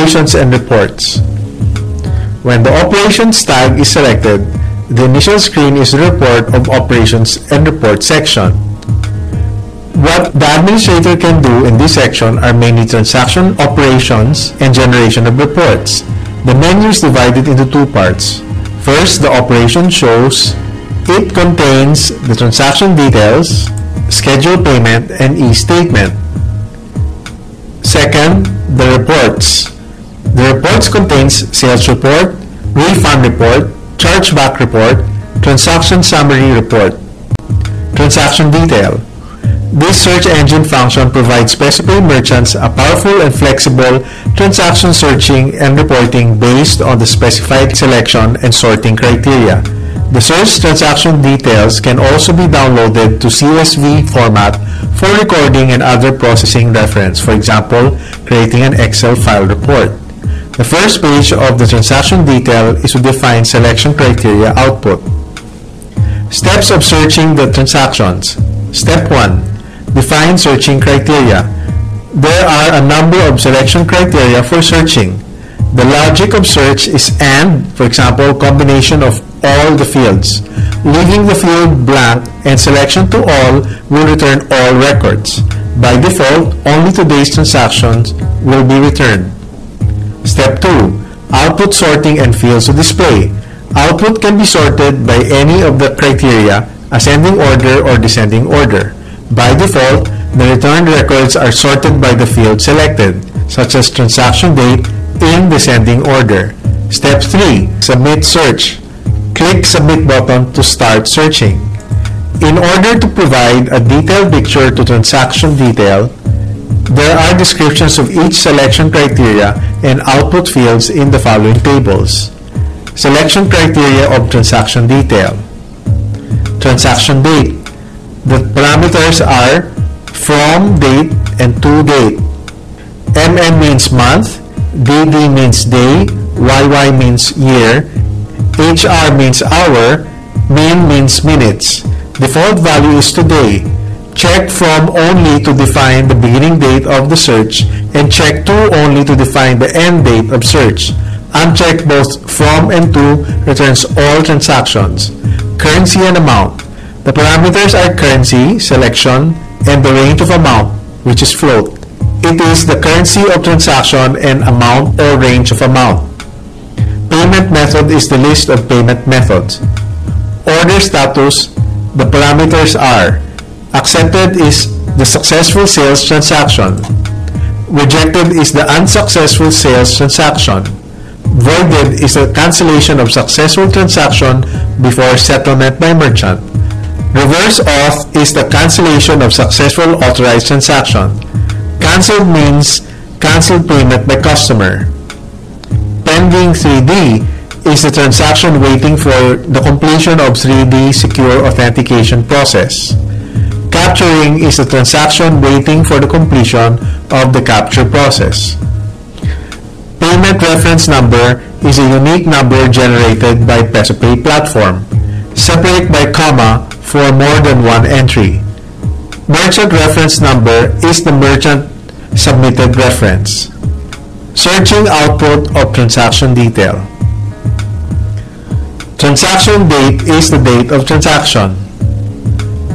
Operations and Reports. When the Operations tag is selected, the initial screen is the Report of Operations and Report section. What the administrator can do in this section are mainly transaction operations and generation of reports. The menu is divided into two parts. First, the operation shows. It contains the transaction details, schedule payment, and e-statement. Second, the reports. The reports contains sales report, refund report, chargeback report, transaction summary report. Transaction detail. This search engine function provides specified merchants a powerful and flexible transaction searching and reporting based on the specified selection and sorting criteria. The search transaction details can also be downloaded to CSV format for recording and other processing reference, for example, creating an Excel file report. The first page of the transaction detail is to define selection criteria output. Steps of searching the transactions. Step 1. Define searching criteria. There are a number of selection criteria for searching. The logic of search is AND, for example, combination of all the fields. Leaving the field blank and selection to all will return all records. By default, only today's transactions will be returned. Step 2. Output sorting and fields to display. Output can be sorted by any of the criteria, ascending order or descending order. By default, the returned records are sorted by the field selected, such as transaction date, in descending order. Step 3. Submit search. Click Submit button to start searching. In order to provide a detailed picture to transaction detail, there are descriptions of each selection criteria and output fields in the following tables. Selection criteria of transaction detail. Transaction date. The parameters are from date and to date. MM means month, DD means day, YY means year, HR means hour, min means minutes. Default value is today. Check from only to define the beginning date of the search and check to only to define the end date of search. Uncheck both from and to returns all transactions. Currency and amount. The parameters are currency, selection, and the range of amount, which is float. It is the currency of transaction and amount or range of amount. Payment method is the list of payment methods. Order status. The parameters are: accepted is the successful sales transaction. Rejected is the unsuccessful sales transaction. Voided is the cancellation of successful transaction before settlement by merchant. Reverse auth is the cancellation of successful authorized transaction. Cancelled means canceled payment by customer. Pending 3D is the transaction waiting for the completion of 3D secure authentication process. Capturing is the transaction waiting for the completion of the capture process. Payment reference number is a unique number generated by PesoPay platform. Separate by comma for more than one entry. Merchant reference number is the merchant submitted reference. Searching output of transaction detail. Transaction date is the date of transaction.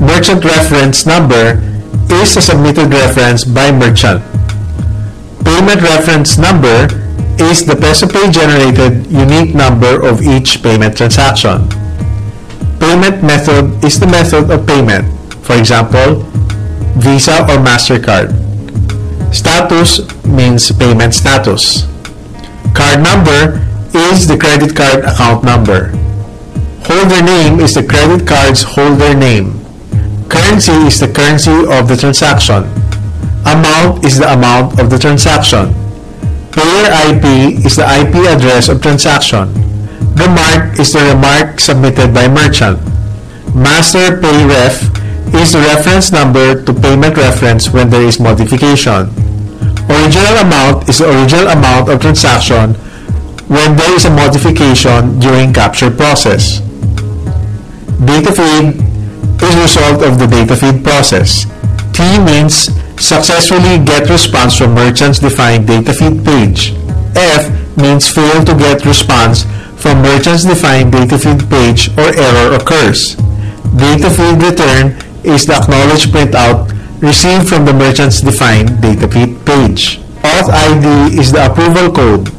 Merchant reference number is the submitted reference by merchant. Payment reference number is the PesoPay generated unique number of each payment transaction. Payment method is the method of payment, for example, Visa or MasterCard. Status means payment status. Card number is the credit card account number. Holder name is the credit card's holder name. Currency is the currency of the transaction. Amount is the amount of the transaction. Payer IP is the IP address of transaction. Remark is the remark submitted by merchant. Master Pay Ref is the reference number to payment reference when there is modification. Original amount is the original amount of transaction when there is a modification during capture process. Data feed is the result of the data feed process. T means successfully get response from merchant's defined data feed page. F means fail to get response from merchant's defined data feed page or error occurs. Data feed return is the acknowledged printout received from the merchant's defined data feed page. Auth ID is the approval code.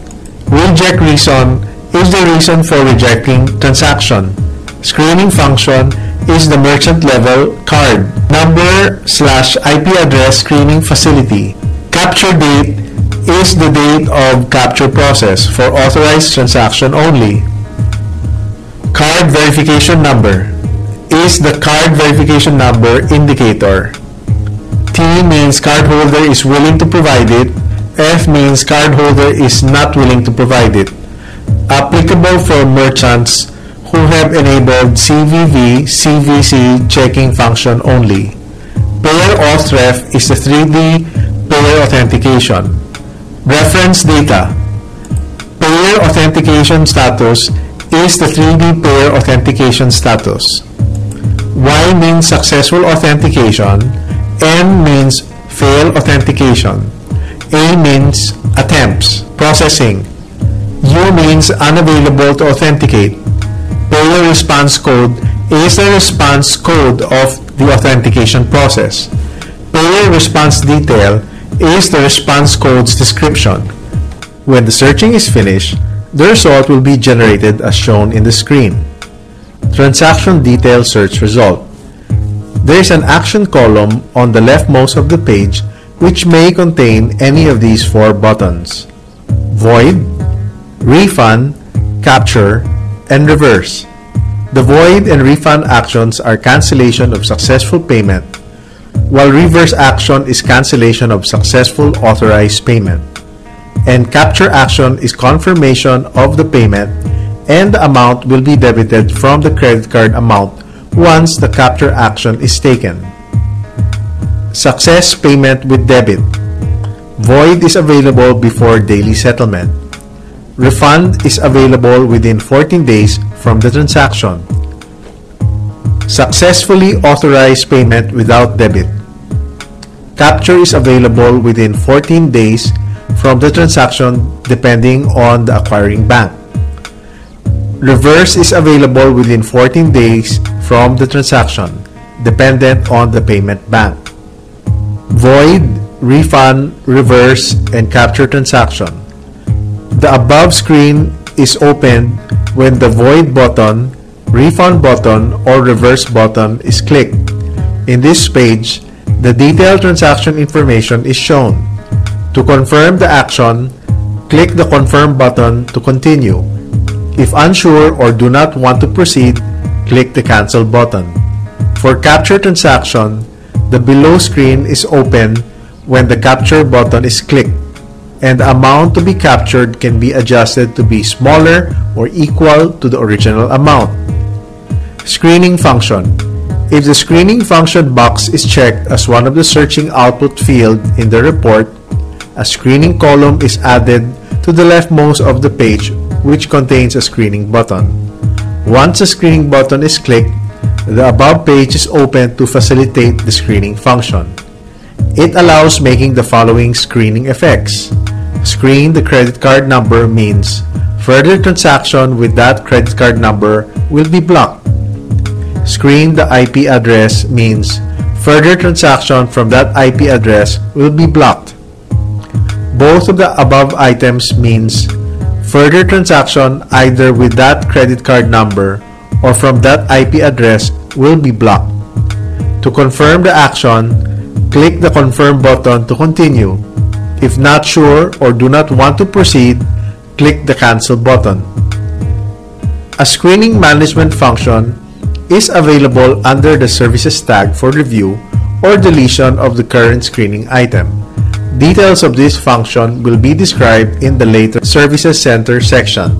Reject reason is the reason for rejecting transaction. Screening function is the merchant level card. Number/IP address screening facility. Capture date is the date of capture process for authorized transaction only. Card verification number is the card verification number indicator. T means cardholder is willing to provide it. F means cardholder is not willing to provide it. Applicable for merchants who have enabled CVV/CVC checking function only. Payer auth is the 3D payer authentication. Reference data. Payer authentication status is the 3D payer authentication status. Y means successful authentication. N means fail authentication. A means attempts, processing. U means unavailable to authenticate. Payer response code is the response code of the authentication process. Payer response detail is the response code's description. When the searching is finished, the result will be generated as shown in the screen. Transaction detail search result. There is an action column on the leftmost of the page which may contain any of these four buttons: void, refund, capture, and reverse. The void and refund actions are cancellation of successful payment, while reverse action is cancellation of successful authorized payment, and capture action is confirmation of the payment, and the amount will be debited from the credit card amount once the capture action is taken. Success payment with debit. Void is available before daily settlement. Refund is available within 14 days from the transaction. Successfully authorized payment without debit. Capture is available within 14 days from the transaction depending on the acquiring bank. Reverse is available within 14 days from the transaction dependent on the payment bank. Void, refund, reverse, and capture transaction. The above screen is opened when the void button, refund button, or reverse button is clicked. In this page, the detailed transaction information is shown. To confirm the action, click the confirm button to continue. If unsure or do not want to proceed, click the cancel button. For capture transaction, the below screen is open when the capture button is clicked, and the amount to be captured can be adjusted to be smaller or equal to the original amount. Screening function. If the screening function box is checked as one of the searching output field in the report, a screening column is added to the leftmost of the page which contains a screening button. Once the screening button is clicked, the above page is open to facilitate the screening function. It allows making the following screening effects. Screen the credit card number means further transaction with that credit card number will be blocked. Screen the IP address means further transaction from that IP address will be blocked. Both of the above items means further transaction either with that credit card number or from that IP address will be blocked. To confirm the action, click the confirm button to continue. If not sure or do not want to proceed, click the cancel button. A screening management function is available under the services tag for review or deletion of the current screening item. Details of this function will be described in the later Services Center section.